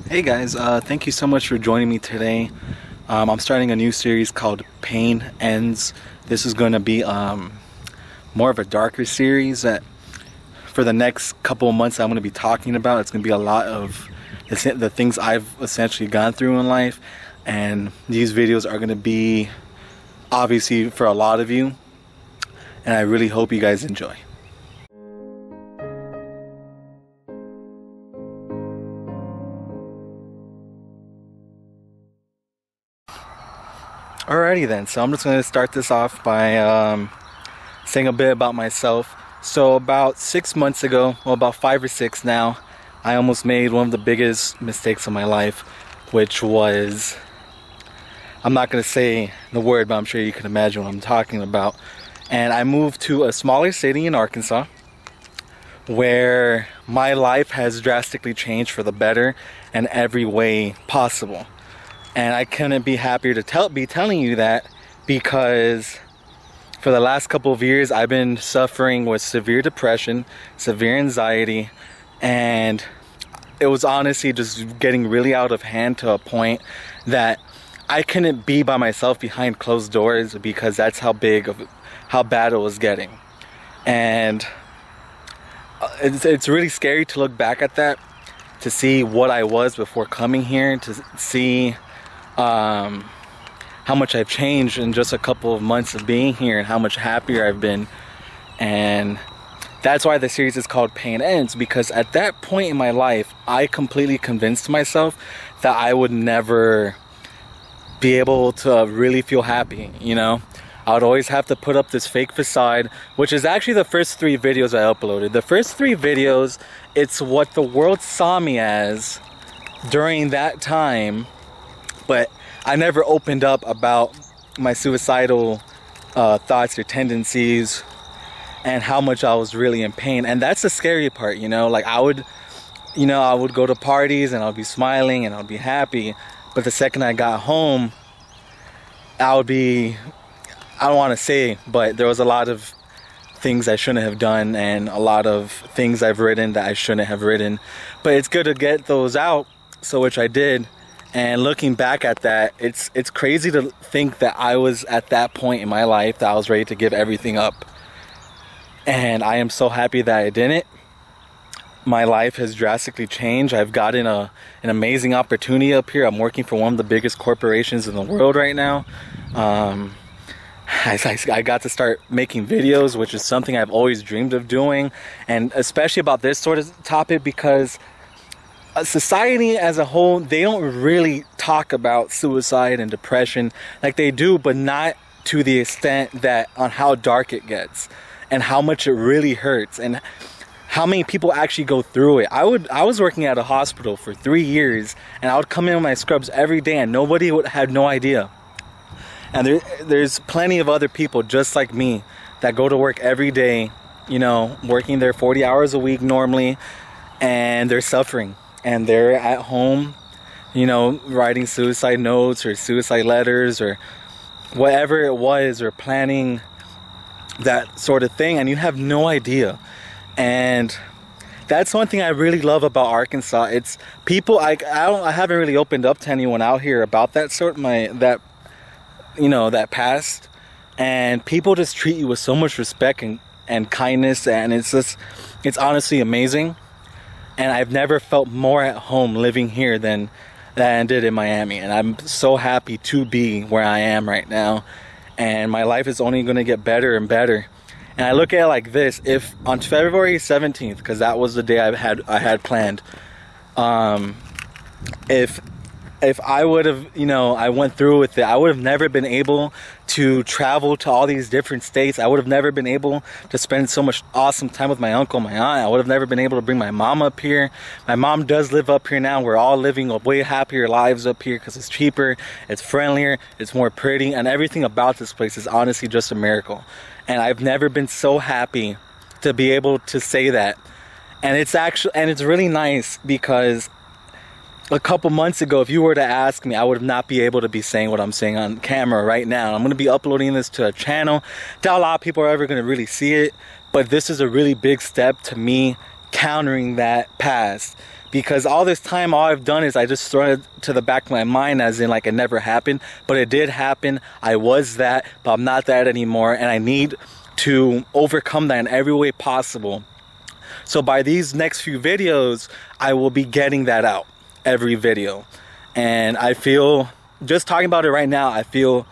Hey guys, thank you so much for joining me today. I'm starting a new series called Pain Ends. This is going to be more of a darker series that for the next couple of months I'm going to be talking about. It's going to be a lot of the things I've essentially gone through in life, and these videos are going to be obviously for a lot of you, and I really hope you guys enjoy. Alrighty then, so I'm just going to start this off by saying a bit about myself. So about 6 months ago, well about 5 or 6 now, I almost made one of the biggest mistakes of my life, which was, I'm not going to say the word, but I'm sure you can imagine what I'm talking about. And I moved to a smaller city in Arkansas, where my life has drastically changed for the better in every way possible. And I couldn't be happier to be telling you that, because for the last couple of years I've been suffering with severe depression, severe anxiety, and it was honestly just getting really out of hand to a point that I couldn't be by myself behind closed doors, because that's how bad it was getting. And it's really scary to look back at that, to see what I was before coming here, to see how much I've changed in just a couple of months of being here, and how much happier I've been. And that's why the series is called Pain Ends, because at that point in my life I completely convinced myself that I would never be able to really feel happy, you know. I would always have to put up this fake facade, which is actually the first 3 videos I uploaded. The first 3 videos, it's what the world saw me as during that time. But I never opened up about my suicidal thoughts or tendencies, and how much I was really in pain. And that's the scary part, you know. Like I would go to parties and I'd be smiling and I'd be happy, but the second I got home, I don't want to say, but there was a lot of things I shouldn't have done, and a lot of things I've written that I shouldn't have written. But it's good to get those out, so which I did. And looking back at that, it's crazy to think that I was at that point in my life that I was ready to give everything up. And I am so happy that I didn't. My life has drastically changed. I've gotten an amazing opportunity up here. I'm working for one of the biggest corporations in the world right now. I got to start making videos, which is something I've always dreamed of doing. And especially about this sort of topic, because society as a whole, they don't really talk about suicide and depression. Like they do, but not to the extent that on how dark it gets and how much it really hurts and how many people actually go through it. I was working at a hospital for 3 years, and I would come in with my scrubs every day and nobody would have no idea. And there's plenty of other people just like me that go to work every day, you know, working their 40 hours a week normally, and they're suffering. And they're at home, you know, writing suicide notes or suicide letters or whatever it was, or planning that sort of thing, and you have no idea. And that's one thing I really love about Arkansas. It's people, I haven't really opened up to anyone out here about that that past, and people just treat you with so much respect and kindness, and it's honestly amazing. And I've never felt more at home living here than I did in Miami. And I'm so happy to be where I am right now. And my life is only going to get better and better. And I look at it like this: if on February 17th, because that was the day I had planned, if I would have, you know, I went through with it, I would have never been able to travel to all these different states. I would have never been able to spend so much awesome time with my uncle, my aunt. I would have never been able to bring my mom up here. My mom does live up here now. We're all living way happier lives up here because it's cheaper, it's friendlier, it's more pretty, and everything about this place is honestly just a miracle. And I've never been so happy to be able to say that. And it's really nice, because a couple months ago, if you were to ask me, I would not be able to be saying what I'm saying on camera right now. I'm going to be uploading this to a channel. Not a lot of people are ever going to really see it, but this is a really big step to me countering that past, because all this time, all I've done is I just thrown it to the back of my mind as in like it never happened. But it did happen. I was that, but I'm not that anymore, and I need to overcome that in every way possible. So by these next few videos, I will be getting that out every video. And I feel, just talking about it right now, I feel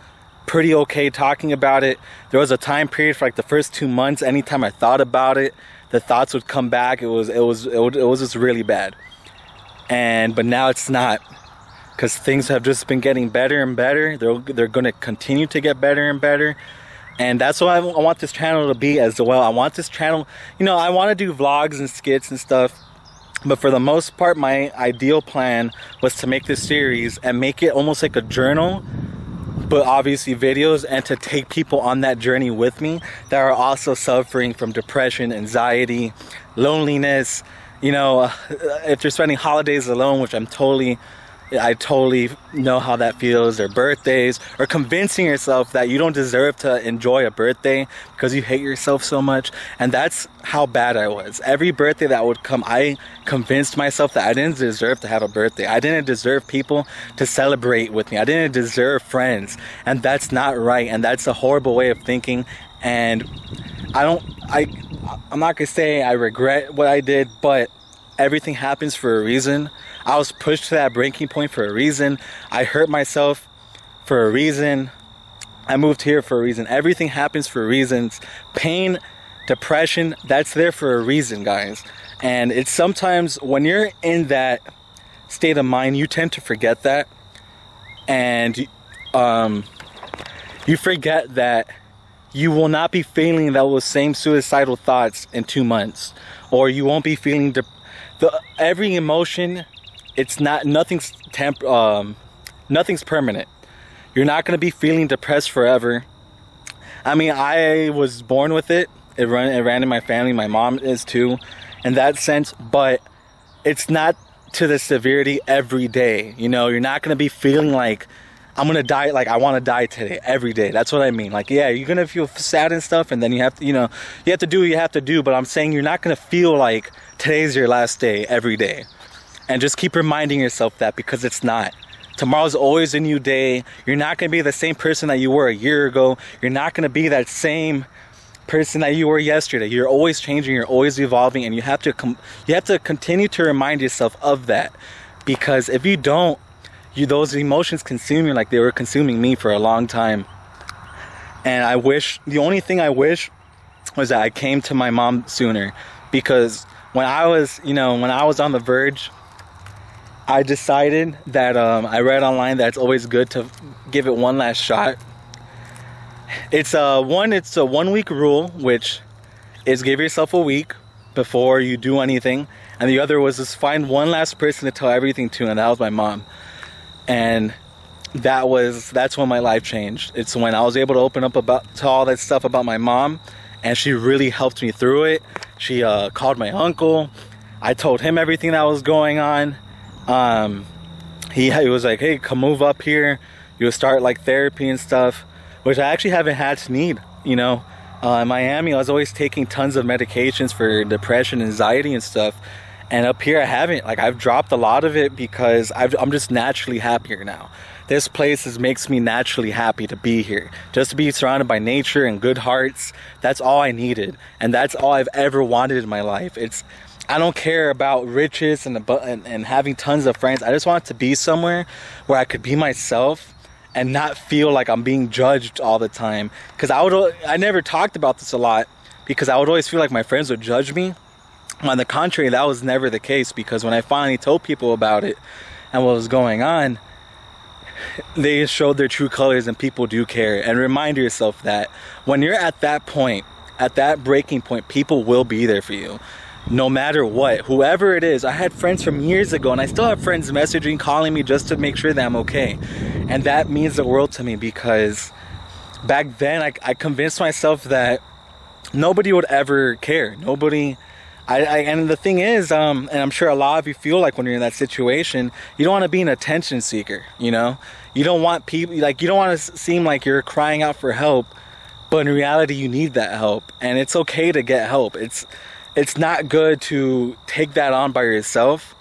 pretty okay talking about it. There was a time period for like the first 2 months, anytime I thought about it, the thoughts would come back. It was just really bad. But now it's not, because things have just been getting better and better. They're going to continue to get better and better. And that's what I want this channel to be as well. I want this channel, you know, I want to do vlogs and skits and stuff. But for the most part, my ideal plan was to make this series and make it almost like a journal, but obviously videos, and to take people on that journey with me that are also suffering from depression, anxiety, loneliness. You know, if you're spending holidays alone, which I totally know how that feels, or birthdays, or convincing yourself that you don't deserve to enjoy a birthday because you hate yourself so much. And that's how bad I was. Every birthday that would come, I convinced myself that I didn't deserve to have a birthday. I didn't deserve people to celebrate with me. I didn't deserve friends. And that's not right. And that's a horrible way of thinking. And I'm not gonna say I regret what I did, but everything happens for a reason. I was pushed to that breaking point for a reason. I hurt myself for a reason. I moved here for a reason. Everything happens for reasons. Pain, depression, that's there for a reason, guys. And it's sometimes when you're in that state of mind, you tend to forget that. And you forget that you will not be feeling those same suicidal thoughts in 2 months. Or you won't be feeling every emotion. It's not, nothing's permanent. You're not going to be feeling depressed forever. I mean, I was born with it. It ran in my family. My mom is too, in that sense. But it's not to the severity every day. You know, you're not going to be feeling like I'm going to die, like I want to die today, every day. That's what I mean. Like, yeah, you're going to feel sad and stuff, and then you have to, you know, you have to do what you have to do. But I'm saying you're not going to feel like today's your last day every day. And just keep reminding yourself that, because it's not. Tomorrow's always a new day. You're not going to be the same person that you were a year ago. You're not going to be that same person that you were yesterday. You're always changing. You're always evolving. And you have to continue to remind yourself of that. Because if you don't, those emotions consume you like they were consuming me for a long time. And the only thing I wish was that I came to my mom sooner. Because when I was on the verge, I decided that I read online that it's always good to give it one last shot. It's a 1 week rule, which is give yourself a week before you do anything. And the other was just find one last person to tell everything to, and that was my mom. And that's when my life changed. It's when I was able to open up to all that stuff about my mom, and she really helped me through it. She called my uncle. I told him everything that was going on. He was like, hey, come move up here. You'll start like therapy and stuff, which I actually haven't had to need, you know. In Miami, I was always taking tons of medications for depression, anxiety and stuff. And up here I haven't. Like, I've dropped a lot of it because I'm just naturally happier now. This place makes me naturally happy to be here. Just to be surrounded by nature and good hearts. That's all I needed. And that's all I've ever wanted in my life. I don't care about riches and having tons of friends. I just want to be somewhere where I could be myself and not feel like I'm being judged all the time. Because I never talked about this a lot, because I would always feel like my friends would judge me. On the contrary, that was never the case, because when I finally told people about it and what was going on, they showed their true colors, and people do care. And remind yourself that when you're at that point, at that breaking point, people will be there for you. No matter what, whoever it is. I had friends from years ago, and I still have friends messaging, calling me just to make sure that I'm okay. And that means the world to me, because back then I convinced myself that nobody would ever care. Nobody. And the thing is, and I'm sure a lot of you feel like when you're in that situation, you don't want to be an attention seeker, you know? You don't want people, like, you don't want to seem like you're crying out for help, but in reality, you need that help. And it's okay to get help. It's not good to take that on by yourself.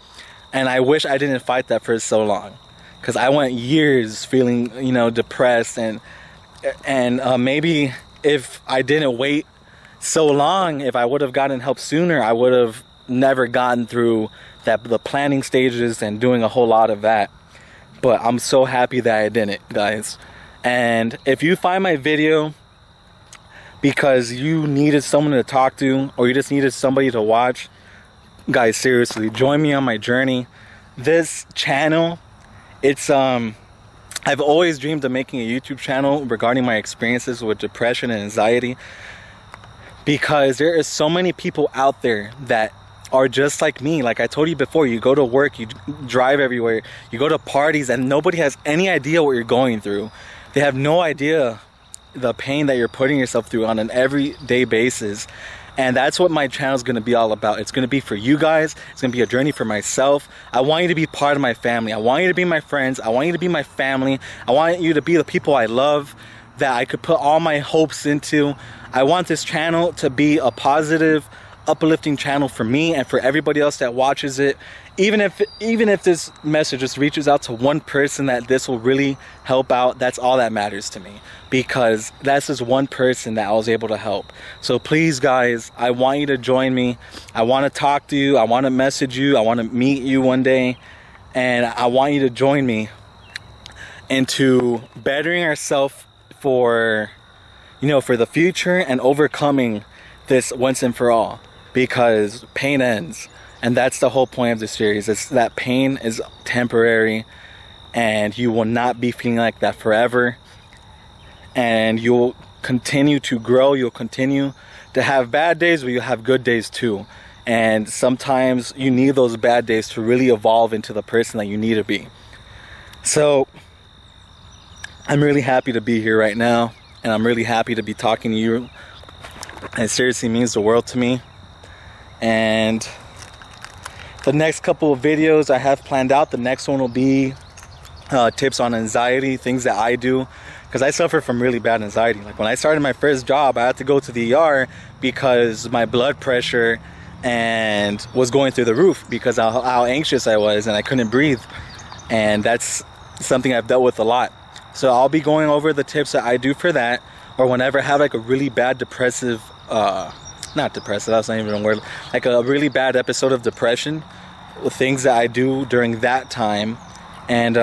And I wish I didn't fight that for so long, because I went years feeling, you know, depressed, and maybe if I didn't wait so long, if I would have gotten help sooner, I would have never gotten through the planning stages and doing a whole lot of that. But I'm so happy that I didn't, guys. And if you find my video because you needed someone to talk to, or you just needed somebody to watch, guys, seriously, join me on my journey. This channel, it's I've always dreamed of making a YouTube channel regarding my experiences with depression and anxiety, because there is so many people out there that are just like me. Like I told you before, you go to work, you drive everywhere, you go to parties, and nobody has any idea what you're going through. They have no idea the pain that you're putting yourself through on an everyday basis. And that's what my channel is going to be all about. It's going to be for you guys. It's going to be a journey for myself. I want you to be part of my family. I want you to be my friends. I want you to be my family. I want you to be the people I love, that I could put all my hopes into. I want this channel to be a positive, uplifting channel for me and for everybody else that watches it. Even if this message just reaches out to one person that this will really help out, that's all that matters to me, because that's just one person that I was able to help. So please, guys, I want you to join me. I want to talk to you. I want to message you. I want to meet you one day, and I want you to join me into bettering ourselves for, you know, for the future, and overcoming this once and for all, because pain ends. And that's the whole point of the series. It's that pain is temporary, and you will not be feeling like that forever. And you'll continue to grow. You'll continue to have bad days, but you'll have good days too. And sometimes you need those bad days to really evolve into the person that you need to be. So I'm really happy to be here right now, and I'm really happy to be talking to you. It seriously means the world to me. And the next couple of videos I have planned out, the next one will be tips on anxiety, things that I do, because I suffer from really bad anxiety. Like when I started my first job, I had to go to the ER because my blood pressure was going through the roof, because of how anxious I was, and I couldn't breathe. And that's something I've dealt with a lot. So I'll be going over the tips that I do for that, or whenever I have like a really bad depressive, not depressive, that's not even a word, like a really bad episode of depression, things that I do during that time. And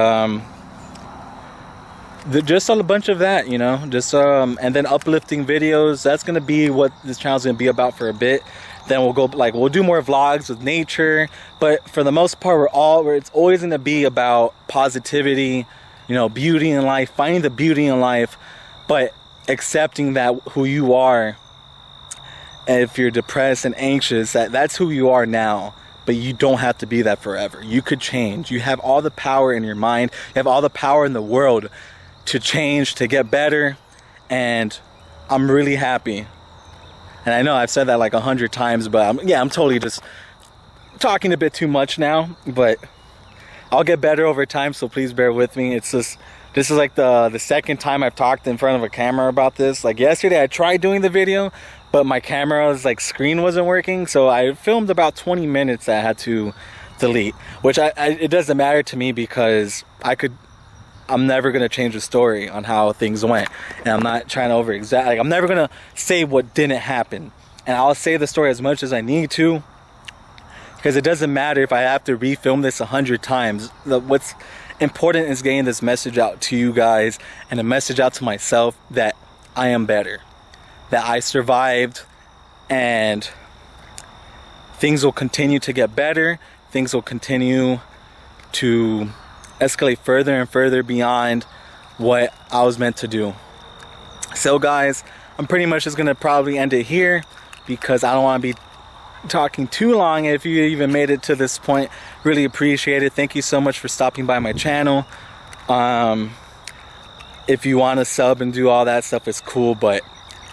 just a bunch of that, you know, just and then uplifting videos. That's gonna be what this channel's gonna be about for a bit. Then we'll do more vlogs with nature, but for the most part, it's always gonna be about positivity, you know, beauty in life, finding the beauty in life, but accepting that who you are. And if you're depressed and anxious, that's who you are now, but you don't have to be that forever. You could change. You have all the power in your mind. You have all the power in the world to change, to get better. And I'm really happy. And I know I've said that like 100 times, but I'm totally just talking a bit too much now, but I'll get better over time, so please bear with me. It's just, this is like the second time I've talked in front of a camera about this. Like yesterday I tried doing the video, but my camera's like screen wasn't working, so I filmed about 20 minutes that I had to delete, which it doesn't matter to me, because I'm never gonna change the story on how things went, and I'm not trying to over-exaggerate. Like, I'm never gonna say what didn't happen, and I'll say the story as much as I need to, because it doesn't matter if I have to refilm this 100 times. What's important is getting this message out to you guys, and a message out to myself that I am better, that I survived, and things will continue to get better. Things will continue to escalate further and further beyond what I was meant to do. So guys, I'm pretty much just gonna probably end it here, because I don't want to be talking too long. If you even made it to this point, really appreciate it. Thank you so much for stopping by my channel. If you want to sub and do all that stuff, it's cool, but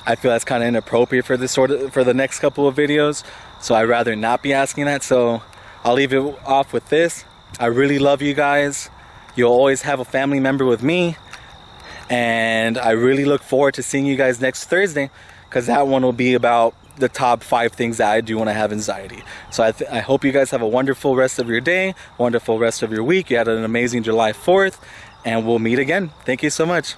I feel that's kind of inappropriate for the next couple of videos, so I'd rather not be asking that. So I'll leave it off with this. I really love you guys. You'll always have a family member with me, and I really look forward to seeing you guys next Thursday, because that one will be about the top 5 things that I do when I have anxiety. So I hope you guys have a wonderful rest of your day, wonderful rest of your week. You had an amazing July 4th, and we'll meet again. Thank you so much.